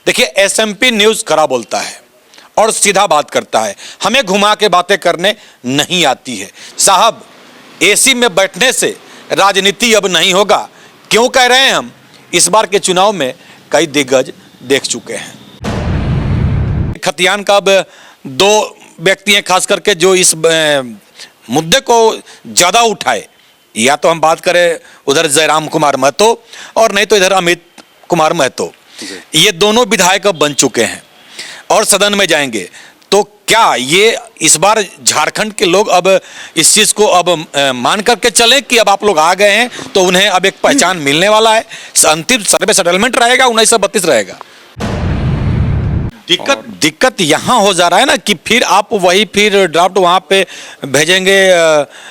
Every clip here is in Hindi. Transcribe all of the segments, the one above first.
देखिए, एसएमपी न्यूज़ खरा बोलता है और सीधा बात करता है, हमें घुमा के बातें करने नहीं आती है। साहब, एसी में बैठने से राजनीति अब नहीं होगा। क्यों कह रहे हैं हम? इस बार के चुनाव में कई दिग्गज देख चुके हैं। खतियान का अब दो व्यक्ति हैं खास करके जो इस मुद्दे को ज़्यादा उठाए। या तो हम बात करें उधर जयराम कुमार महतो और नहीं तो इधर अमित कुमार महतो। ये दोनों विधायक अब बन चुके हैं और सदन में जाएंगे। तो क्या ये इस बार झारखंड के लोग अब इस चीज़ को अब मान करके चलें कि अब आप लोग आ गए हैं तो उन्हें अब एक पहचान मिलने वाला है, अंतिम सर्वे सेटलमेंट रहेगा, 1932 रहेगा? दिक्कत यहाँ हो जा रहा है ना कि फिर आप वही फिर ड्राफ्ट वहाँ पे भेजेंगे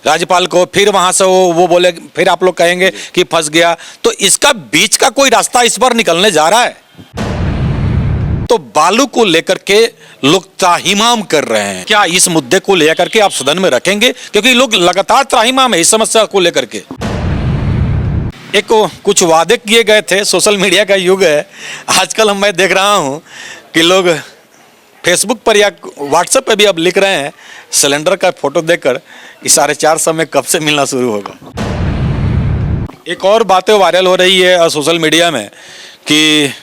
राज्यपाल को, फिर वहाँ से वो बोले, फिर आप लोग कहेंगे कि फंस गया। तो इसका बीच का कोई रास्ता इस बार निकलने जा रहा है। तो बालू को लेकर के लोग त्राहिमाम कर रहे हैं। क्या इस मुद्दे को लेकर के आप सदन में रखेंगे? क्योंकि लोग लगातार त्राहिमाम है इस समस्या को लेकर के। एक कुछ वादे किए गए थे, सोशल मीडिया का युग है आजकल। मैं देख रहा हूँ कि लोग फेसबुक पर या व्हाट्सएप पे भी अब लिख रहे हैं सिलेंडर का फोटो देखकर कि 450 में कब से मिलना शुरू होगा। एक और बातें वायरल हो रही है सोशल मीडिया में कि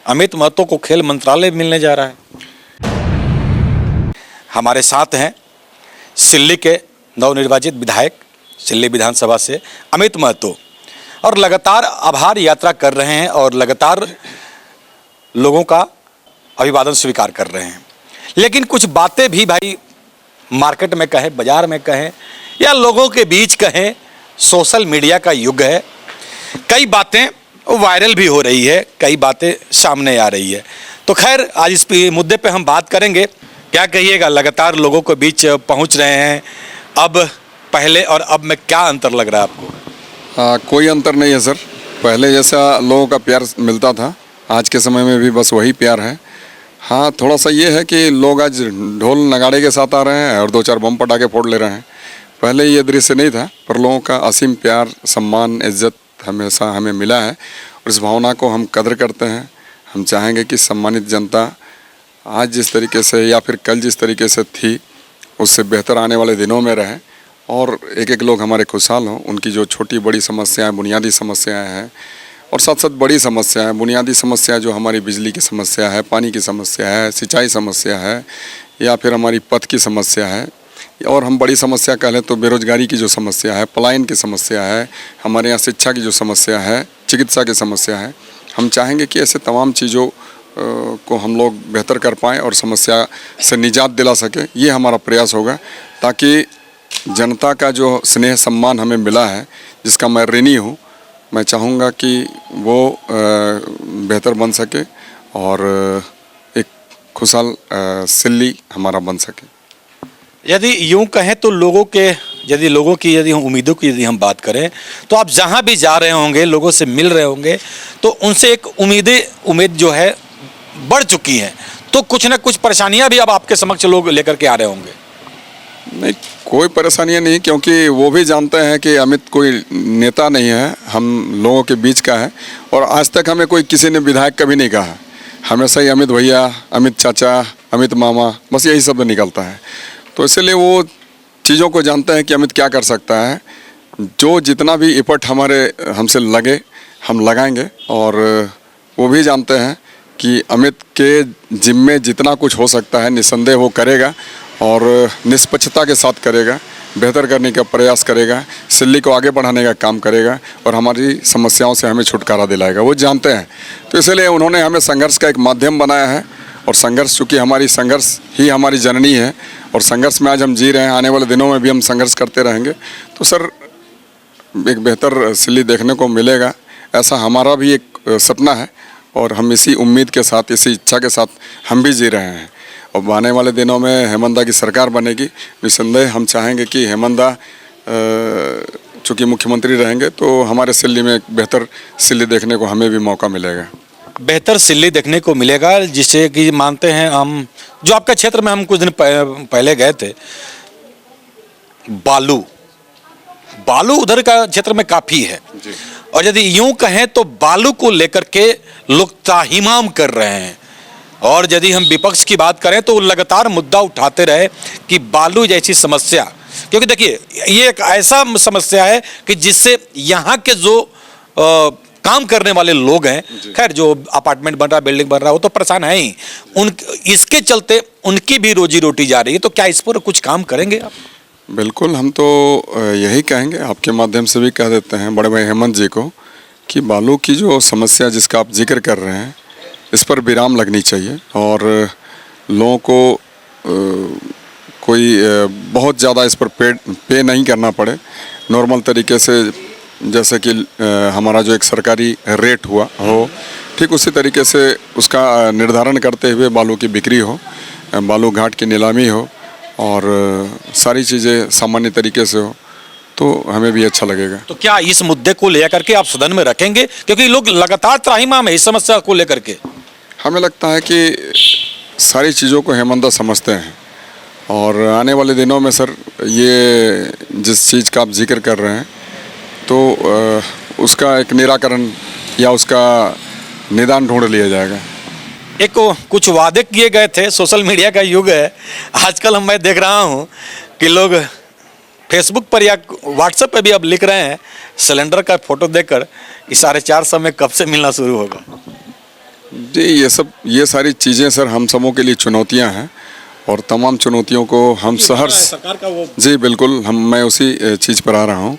अमित महतो को खेल मंत्रालय मिलने जा रहा है। हमारे साथ हैं सिल्ली के नवनिर्वाचित विधायक, सिल्ली विधानसभा से अमित महतो, और लगातार आभार यात्रा कर रहे हैं और लगातार लोगों का अभिवादन स्वीकार कर रहे हैं। लेकिन कुछ बातें भी भाई मार्केट में कहें, बाजार में कहें या लोगों के बीच कहें, सोशल मीडिया का युग है, कई बातें वायरल भी हो रही है, कई बातें सामने आ रही है। तो खैर आज इस मुद्दे पे हम बात करेंगे। क्या कहिएगा, लगातार लोगों के बीच पहुंच रहे हैं, अब पहले और अब में क्या अंतर लग रहा है आपको? कोई अंतर नहीं है सर। पहले जैसा लोगों का प्यार मिलता था, आज के समय में भी बस वही प्यार है। हाँ, थोड़ा सा ये है कि लोग आज ढोल नगाड़े के साथ आ रहे हैं और 2-4 बम पटाखे फोड़ ले रहे हैं। पहले ये दृश्य नहीं था, पर लोगों का असीम प्यार, सम्मान, इज्जत हमेशा हमें मिला है और इस भावना को हम कदर करते हैं। हम चाहेंगे कि सम्मानित जनता आज जिस तरीके से या फिर कल जिस तरीके से थी उससे बेहतर आने वाले दिनों में रहे और एक लोग हमारे खुशहाल हों। उनकी जो छोटी बड़ी समस्याएं, बुनियादी समस्याएं हैं और साथ साथ बड़ी समस्याएं, बुनियादी समस्या जो हमारी बिजली की समस्या है, पानी की समस्या है, सिंचाई समस्या है या फिर हमारी पथ की समस्या है, और हम बड़ी समस्या कह लें तो बेरोजगारी की जो समस्या है, पलायन की समस्या है, हमारे यहाँ शिक्षा की जो समस्या है, चिकित्सा की समस्या है। हम चाहेंगे कि ऐसे तमाम चीज़ों को हम लोग बेहतर कर पाएँ और समस्या से निजात दिला सकें। ये हमारा प्रयास होगा ताकि जनता का जो स्नेह सम्मान हमें मिला है, जिसका मैं ऋणी हूँ, मैं चाहूँगा कि वो बेहतर बन सके और एक खुशहाल सिल्ली हमारा बन सके। यदि यूँ कहें तो लोगों की यदि उम्मीदों की यदि हम बात करें तो आप जहाँ भी जा रहे होंगे, लोगों से मिल रहे होंगे, तो उनसे एक उम्मीद जो है बढ़ चुकी है। तो कुछ ना कुछ परेशानियाँ भी अब आपके समक्ष लोग लेकर के आ रहे होंगे। नहीं, कोई परेशानियाँ नहीं, क्योंकि वो भी जानते हैं कि अमित कोई नेता नहीं है, हम लोगों के बीच का है। और आज तक हमें कोई किसी ने विधायक कभी नहीं कहा, हमेशा ही अमित भैया, अमित चाचा, अमित मामा, बस यही शब्द निकलता है। तो इसलिए वो चीज़ों को जानते हैं कि अमित क्या कर सकता है। जो जितना भी एफर्ट हमसे लगे हम लगाएंगे और वो भी जानते हैं कि अमित के जिम्मे जितना कुछ हो सकता है निस्संदेह वो करेगा और निष्पक्षता के साथ करेगा, बेहतर करने का प्रयास करेगा, सिल्ली को आगे बढ़ाने का काम करेगा और हमारी समस्याओं से हमें छुटकारा दिलाएगा, वो जानते हैं। तो इसलिए उन्होंने हमें संघर्ष का एक माध्यम बनाया है और संघर्ष, चूँकि संघर्ष ही हमारी जननी है और संघर्ष में आज हम जी रहे हैं, आने वाले दिनों में भी हम संघर्ष करते रहेंगे। तो सर, एक बेहतर सिल्ली देखने को मिलेगा, ऐसा हमारा भी एक सपना है और हम इसी उम्मीद के साथ, इसी इच्छा के साथ हम भी जी रहे हैं। और आने वाले दिनों में हेमंत की सरकार बनेगी, निस्संदेह हम चाहेंगे कि हेमंत चूँकि मुख्यमंत्री रहेंगे तो हमारे सिल्ली में एक बेहतर सिल्ली देखने को हमें भी मौका मिलेगा। बेहतर सिल्ली देखने को मिलेगा, जिससे कि मानते हैं हम, जो आपके क्षेत्र में हम कुछ दिन पहले गए थे, बालू उधर का क्षेत्र में काफ़ी है और यदि यूं कहें तो बालू को लेकर के लोग त्राहिमाम कर रहे हैं। और यदि हम विपक्ष की बात करें तो लगातार मुद्दा उठाते रहे कि बालू जैसी समस्या, क्योंकि देखिए ये एक ऐसा समस्या है कि जिससे यहाँ के जो काम करने वाले लोग हैं, खैर जो अपार्टमेंट बन रहा है, बिल्डिंग बन रहा है, वो तो परेशान है ही, इसके चलते उनकी भी रोजी रोटी जा रही है। तो क्या इस पर कुछ काम करेंगे आप? बिल्कुल, हम तो यही कहेंगे, आपके माध्यम से भी कह देते हैं बड़े भाई हेमंत जी को कि बालू की जो समस्या जिसका आप जिक्र कर रहे हैं, इस पर विराम लगनी चाहिए और लोगों को कोई बहुत ज़्यादा इस पर पे नहीं करना पड़े। नॉर्मल तरीके से जैसे कि हमारा जो एक सरकारी रेट हुआ हो, ठीक उसी तरीके से उसका निर्धारण करते हुए बालू की बिक्री हो, बालू घाट की नीलामी हो और सारी चीज़ें सामान्य तरीके से हो, तो हमें भी अच्छा लगेगा। तो क्या इस मुद्दे को लेकर के आप सदन में रखेंगे, क्योंकि लोग लगातार त्राहिमाम है इस समस्या को लेकर के? हमें लगता है कि सारी चीज़ों को हेमंत समझते हैं और आने वाले दिनों में सर ये जिस चीज़ का आप जिक्र कर रहे हैं तो उसका एक निराकरण या उसका निदान ढूंढ लिया जाएगा। एक कुछ वादे किए गए थे, सोशल मीडिया का युग है आजकल, मैं देख रहा हूँ कि लोग फेसबुक पर या व्हाट्सएप पे भी अब लिख रहे हैं सिलेंडर का फोटो देखकर कि 450 में कब से मिलना शुरू होगा। जी ये सारी चीज़ें सर हम सबों के लिए चुनौतियां हैं और तमाम चुनौतियों को हम सहर्ष, सरकार का वो जी बिल्कुल, मैं उसी चीज़ पर आ रहा हूँ।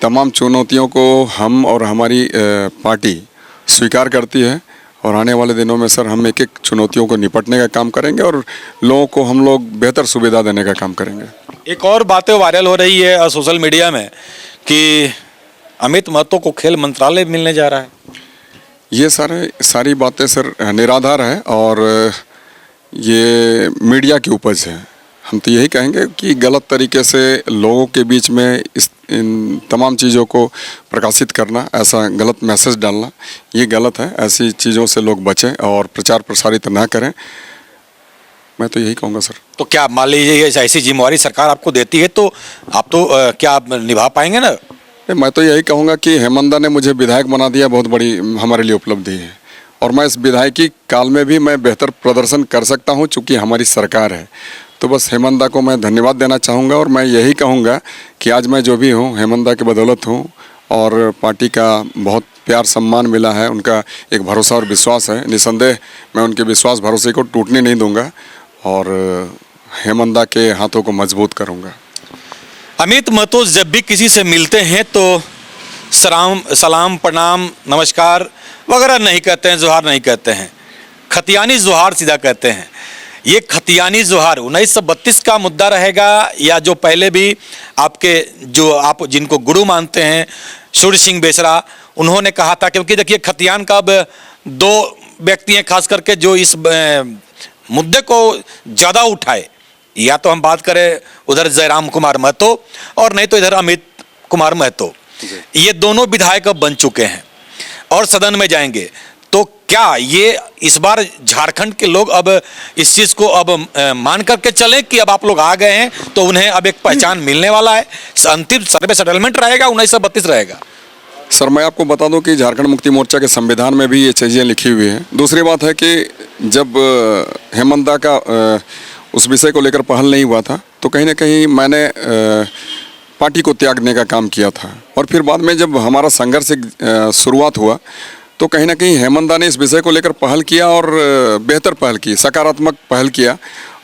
तमाम चुनौतियों को हम और हमारी पार्टी स्वीकार करती है और आने वाले दिनों में सर हम एक एक चुनौतियों को निपटने का काम करेंगे और लोगों को हम लोग बेहतर सुविधा देने का काम करेंगे। एक और बातें वायरल हो रही है सोशल मीडिया में कि अमित महतो को खेल मंत्रालय मिलने जा रहा है। ये सारी बातें सर निराधार है और ये मीडिया की उपज है। हम तो यही कहेंगे कि गलत तरीके से लोगों के बीच में इन तमाम चीज़ों को प्रकाशित करना, ऐसा गलत मैसेज डालना, ये गलत है। ऐसी चीज़ों से लोग बचें और प्रचार प्रसारित ना करें, मैं तो यही कहूँगा सर। तो क्या मान लीजिए ऐसी जिम्मेवारी सरकार आपको देती है तो आप तो क्या आप निभा पाएंगे ना? मैं तो यही कहूँगा कि हेमंत ने मुझे विधायक बना दिया, बहुत बड़ी हमारे लिए उपलब्धि है और मैं इस विधायकी काल में भी मैं बेहतर प्रदर्शन कर सकता हूँ चूँकि हमारी सरकार है। तो बस हेमंत को मैं धन्यवाद देना चाहूँगा और मैं यही कहूँगा कि आज मैं जो भी हूँ हेमंत की बदौलत हूँ और पार्टी का बहुत प्यार सम्मान मिला है, उनका एक भरोसा और विश्वास है। निसंदेह मैं उनके विश्वास भरोसे को टूटने नहीं दूँगा और हेमंत के हाथों को मजबूत करूँगा। अमित महतो जब भी किसी से मिलते हैं तो सलाम प्रणाम नमस्कार वगैरह नहीं कहते हैं, जोहार नहीं कहते हैं, खतियानी जोहार सीधा कहते हैं। ये खतियानी जोहार 1932 का मुद्दा रहेगा या जो पहले भी आपके जो आप जिनको गुरु मानते हैं सूर्य सिंह बेसरा, उन्होंने कहा था, क्योंकि देखिए खतियान का अब दो व्यक्ति हैं खास करके जो इस मुद्दे को ज़्यादा उठाए, या तो हम बात करें उधर जयराम कुमार महतो और नहीं तो इधर अमित कुमार महतो। ये दोनों विधायक अब बन चुके हैं और सदन में जाएंगे। तो क्या ये इस बार झारखंड के लोग अब इस चीज़ को अब मान करके चलें कि अब आप लोग आ गए हैं तो उन्हें अब एक पहचान मिलने वाला है, अंतिम सर्वे सेटलमेंट रहेगा 1932 रहेगा? सर मैं आपको बता दूं कि झारखंड मुक्ति मोर्चा के संविधान में भी ये चीज़ें लिखी हुई हैं। दूसरी बात है कि जब हेमंत का उस विषय को लेकर पहल नहीं हुआ था तो कहीं ना कहीं मैंने पार्टी को त्यागने का काम किया था और फिर बाद में जब हमारा संघर्ष शुरुआत हुआ तो कहीं ना कहीं हेमंत ने इस विषय को लेकर पहल किया और बेहतर पहल की, सकारात्मक पहल किया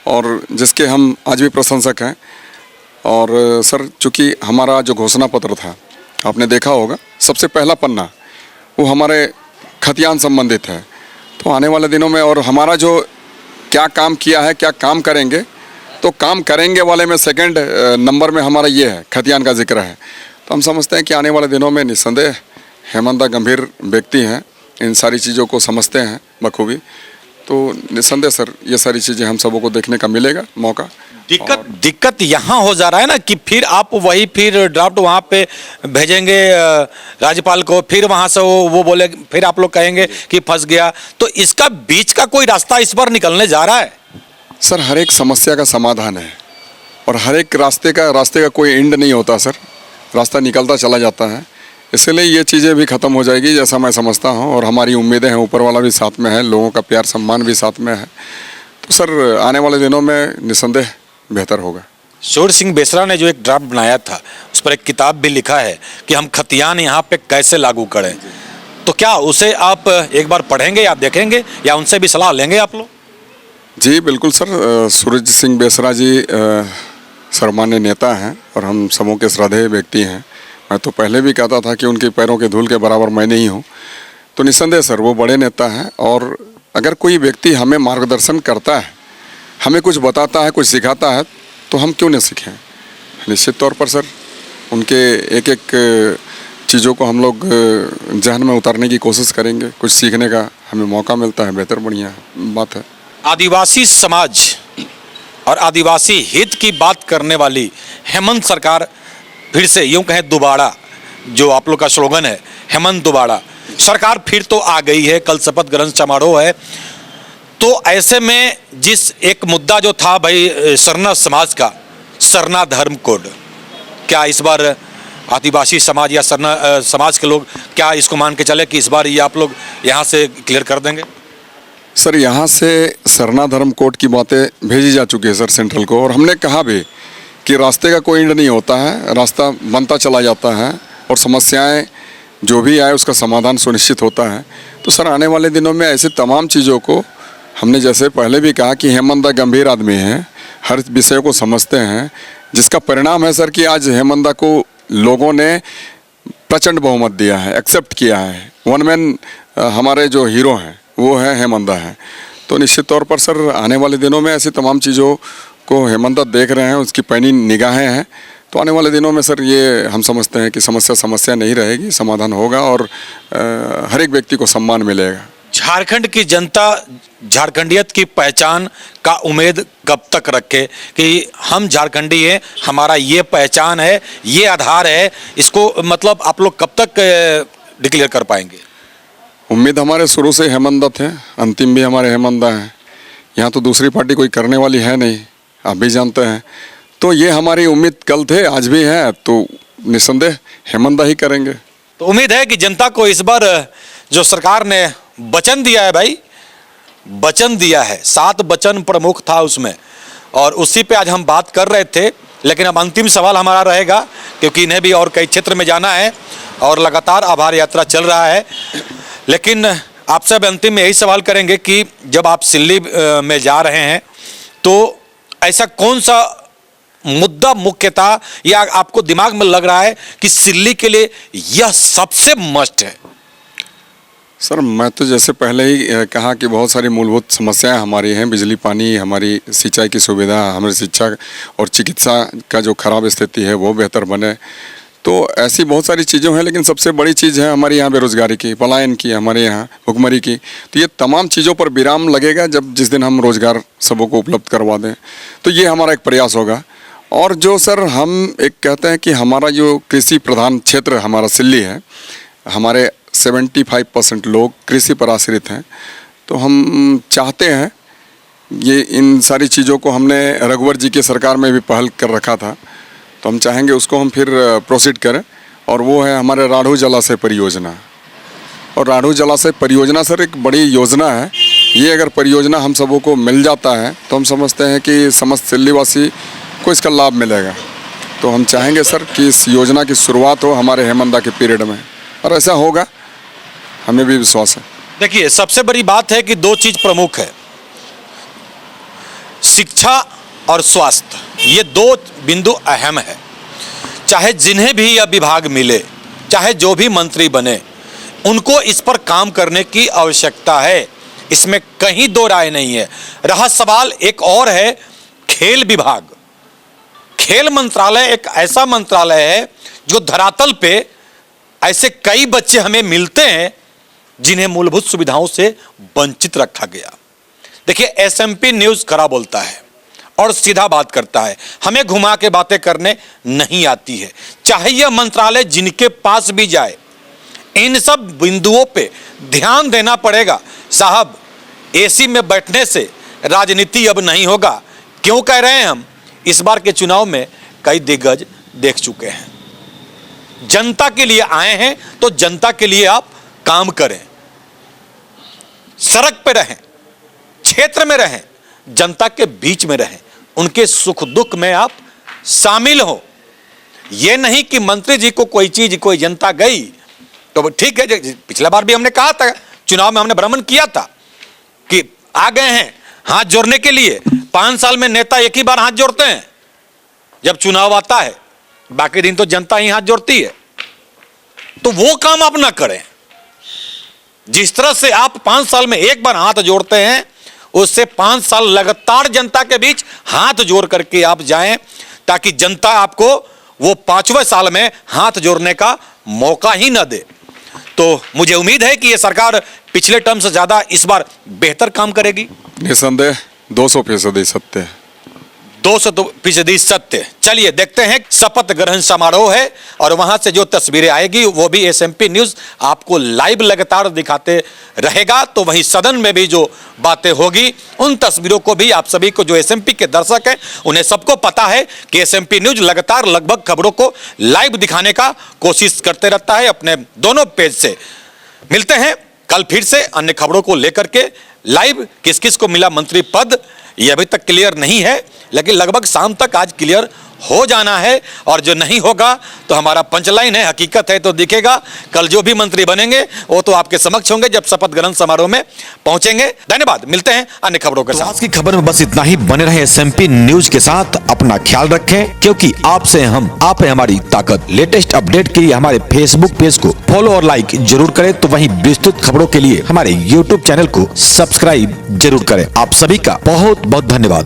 और जिसके हम आज भी प्रशंसक हैं। और सर चूँकि हमारा जो घोषणा पत्र था आपने देखा होगा, सबसे पहला पन्ना वो हमारे खतियान संबंधित है। तो आने वाले दिनों में और हमारा जो क्या काम किया है, क्या काम करेंगे, तो काम करेंगे वाले में सेकंड नंबर में हमारा ये है, खतियान का जिक्र है। तो हम समझते हैं कि आने वाले दिनों में निस्संदेह हेमंत गंभीर व्यक्ति हैं, इन सारी चीज़ों को समझते हैं बखूबी, तो निस्संदेह सर ये सारी चीज़ें हम सबों को देखने का मिलेगा मौका। दिक्कत यहाँ हो जा रहा है ना कि फिर आप वही फिर ड्राफ्ट वहाँ पे भेजेंगे राज्यपाल को, फिर वहाँ से वो बोले, फिर आप लोग कहेंगे कि फंस गया। तो इसका बीच का कोई रास्ता इस बार निकलने जा रहा है? सर हर एक समस्या का समाधान है और हर एक रास्ते का कोई एंड नहीं होता सर, रास्ता निकलता चला जाता है। इसलिए ये चीज़ें भी ख़त्म हो जाएगी जैसा मैं समझता हूँ, और हमारी उम्मीदें हैं, ऊपर वाला भी साथ में है, लोगों का प्यार सम्मान भी साथ में है। तो सर आने वाले दिनों में निस्संदेह बेहतर होगा। शौर्य सिंह बेसरा ने जो एक ड्राफ्ट बनाया था उस पर एक किताब भी लिखा है कि हम खतियान यहाँ पे कैसे लागू करें, तो क्या उसे आप एक बार पढ़ेंगे या देखेंगे या उनसे भी सलाह लेंगे आप लोग? जी बिल्कुल सर, सूरज सिंह बेसरा जी सर्वमान्य नेता हैं और हम सबों के श्रद्धेय व्यक्ति हैं। मैं तो पहले भी कहता था कि उनके पैरों के धूल के बराबर मैं नहीं हूँ। तो निस्संदेह सर वो बड़े नेता हैं, और अगर कोई व्यक्ति हमें मार्गदर्शन करता है, हमें कुछ बताता है, कुछ सिखाता है, तो हम क्यों नहीं सीखें। निश्चित तौर पर सर उनके एक एक चीज़ों को हम लोग जहन में उतारने की कोशिश करेंगे। कुछ सीखने का हमें मौका मिलता है, बेहतर बढ़िया बात है। आदिवासी समाज और आदिवासी हित की बात करने वाली हेमंत सरकार फिर से यूं कहें दोबारा, जो आप लोग का स्लोगन है हेमंत दोबारा, सरकार फिर तो आ गई है। कल शपथ ग्रहण समारोह है, तो ऐसे में जिस एक मुद्दा जो था भाई सरना समाज का, सरना धर्म कोड, क्या इस बार आदिवासी समाज या सरना समाज के लोग क्या इसको मान के चले कि इस बार ये आप लोग यहाँ से क्लियर कर देंगे? सर यहाँ से सरना धर्म कोड की बातें भेजी जा चुकी है सर सेंट्रल को, और हमने कहा भी कि रास्ते का कोई एंड नहीं होता है, रास्ता बनता चला जाता है और समस्याएं जो भी आए उसका समाधान सुनिश्चित होता है। तो सर आने वाले दिनों में ऐसे तमाम चीज़ों को हमने जैसे पहले भी कहा कि हेमंत गंभीर आदमी हैं, हर विषय को समझते हैं, जिसका परिणाम है सर कि आज हेमंत को लोगों ने प्रचंड बहुमत दिया है, एक्सेप्ट किया है। वन मैन हमारे जो हीरो हैं वो है हेमंत है। तो निश्चित तौर पर सर आने वाले दिनों में ऐसी तमाम चीज़ों को हेमंत देख रहे हैं, उसकी पैनी निगाहें हैं। तो आने वाले दिनों में सर ये हम समझते हैं कि समस्या नहीं रहेगी, समाधान होगा और हर एक व्यक्ति को सम्मान मिलेगा। झारखंड की जनता झारखंडियत की पहचान का उम्मीद कब तक रखे कि हम झारखंडी हैं, हमारा ये पहचान है, ये आधार है, इसको मतलब आप लोग कब तक डिक्लेयर कर पाएंगे? उम्मीद हमारे शुरू से हेमंत थे, अंतिम भी हमारे हेमंत हैं। यहाँ तो दूसरी पार्टी कोई करने वाली है नहीं, आप भी जानते हैं। तो ये हमारी उम्मीद कल थे, आज भी है, तो निस्संदेह हेमंत ही करेंगे। तो उम्मीद है कि जनता को इस बार जो सरकार ने वचन दिया है भाई, वचन दिया है, 7 वचन प्रमुख था उसमें, और उसी पे आज हम बात कर रहे थे। लेकिन अब अंतिम सवाल हमारा रहेगा, क्योंकि इन्हें भी और कई क्षेत्र में जाना है और लगातार आभार यात्रा चल रहा है। लेकिन आपसे अब अंतिम में यही सवाल करेंगे कि जब आप सिल्ली में जा रहे हैं तो ऐसा कौन सा मुद्दा मुख्यतः या आपको दिमाग में लग रहा है कि सिल्ली के लिए यह सबसे मस्ट है? सर मैं तो जैसे पहले ही कहा कि बहुत सारी मूलभूत समस्याएं हमारी हैं, बिजली पानी, हमारी सिंचाई की सुविधा, हमारी शिक्षा और चिकित्सा का जो खराब स्थिति है वो बेहतर बने। तो ऐसी बहुत सारी चीज़ें हैं, लेकिन सबसे बड़ी चीज़ है हमारे यहाँ बेरोजगारी की, पलायन की, हमारे यहाँ भुखमरी की। तो ये तमाम चीज़ों पर विराम लगेगा जब जिस दिन हम रोज़गार सबों को उपलब्ध करवा दें। तो ये हमारा एक प्रयास होगा। और जो सर हम एक कहते हैं कि हमारा जो कृषि प्रधान क्षेत्र हमारा सिल्ली है, हमारे 75% लोग कृषि पर आश्रित हैं। तो हम चाहते हैं ये इन सारी चीज़ों को हमने रघुवर जी की सरकार में भी पहल कर रखा था, तो हम चाहेंगे उसको हम फिर प्रोसीड करें, और वो है हमारे राढ़ू जलाशय परियोजना। और राढ़ू जलाशय परियोजना सर एक बड़ी योजना है। ये अगर परियोजना हम सबों को मिल जाता है तो हम समझते हैं कि समस्त सिल्लीवासी को इसका लाभ मिलेगा। तो हम चाहेंगे सर कि इस योजना की शुरुआत हो हमारे हेमंत के पीरियड में, और ऐसा होगा, हमें भी विश्वास है। देखिए सबसे बड़ी बात है कि 2 चीज प्रमुख है, शिक्षा और स्वास्थ्य। ये 2 बिंदु अहम है। चाहे जिन्हें भी यह विभाग मिले, चाहे जो भी मंत्री बने, उनको इस पर काम करने की आवश्यकता है, इसमें कहीं 2 राय नहीं है। रहा सवाल एक और है, खेल विभाग। खेल मंत्रालय एक ऐसा मंत्रालय है जो धरातल पे ऐसे कई बच्चे हमें मिलते हैं जिन्हें मूलभूत सुविधाओं से वंचित रखा गया। देखिए एसएमपी न्यूज़ खरा बोलता है और सीधा बात करता है, हमें घुमा के बातें करने नहीं आती है। चाहे यह मंत्रालय जिनके पास भी जाए, इन सब बिंदुओं पे ध्यान देना पड़ेगा। साहब एसी में बैठने से राजनीति अब नहीं होगा। क्यों कह रहे हैं हम? इस बार के चुनाव में कई दिग्गज देख चुके हैं। जनता के लिए आए हैं तो जनता के लिए आप काम करें, सड़क पे रहें, क्षेत्र में रहें, जनता के बीच में रहें, उनके सुख दुख में आप शामिल हो। यह नहीं कि मंत्री जी को कोई चीज, कोई जनता गई तो ठीक है। पिछला बार भी हमने कहा था, चुनाव में हमने भ्रमण किया था कि आ गए हैं हाथ जोड़ने के लिए। 5 साल में नेता एक ही बार हाथ जोड़ते हैं जब चुनाव आता है, बाकी दिन तो जनता ही हाथ जोड़ती है। तो वो काम आप ना करें। जिस तरह से आप 5 साल में एक बार हाथ जोड़ते हैं, उससे 5 साल लगातार जनता के बीच हाथ जोड़ करके आप जाएं, ताकि जनता आपको वो 5वें साल में हाथ जोड़ने का मौका ही ना दे। तो मुझे उम्मीद है कि ये सरकार पिछले टर्म से ज्यादा इस बार बेहतर काम करेगी। निसंदेह 200% सत्य है। 200% सत्य। चलिए देखते हैं, शपथ ग्रहण समारोह है और वहां से जो तस्वीरें आएगी वो भी एसएमपी न्यूज आपको लाइव लगातार दिखाते रहेगा। तो वहीं सदन में भी जो बातें होगी उन तस्वीरों को भी आप सभी को, जो एसएमपी के दर्शक हैं, उन्हें सबको पता है कि एसएमपी न्यूज लगातार लगभग खबरों को लाइव दिखाने का कोशिश करते रहता है अपने दोनों पेज से। मिलते हैं कल फिर से अन्य खबरों को लेकर के लाइव। किस किस को मिला मंत्री पद ये अभी तक क्लियर नहीं है, लेकिन लगभग शाम तक आज क्लियर हो जाना है। और जो नहीं होगा तो हमारा पंचलाइन है, हकीकत है तो दिखेगा। कल जो भी मंत्री बनेंगे वो तो आपके समक्ष होंगे जब शपथ ग्रहण समारोह में पहुंचेंगे। धन्यवाद, मिलते हैं अन्य खबरों के साथ। आज की खबर में बस इतना ही। बने रहे एसएमपी न्यूज के साथ, अपना ख्याल रखें, क्योंकि आपसे हम, आप है हमारी ताकत। लेटेस्ट अपडेट के लिए हमारे फेसबुक पेज को फॉलो और लाइक जरूर करें, तो वहीं विस्तृत खबरों के लिए हमारे यूट्यूब चैनल को सब्सक्राइब जरूर करें। आप सभी का बहुत बहुत धन्यवाद।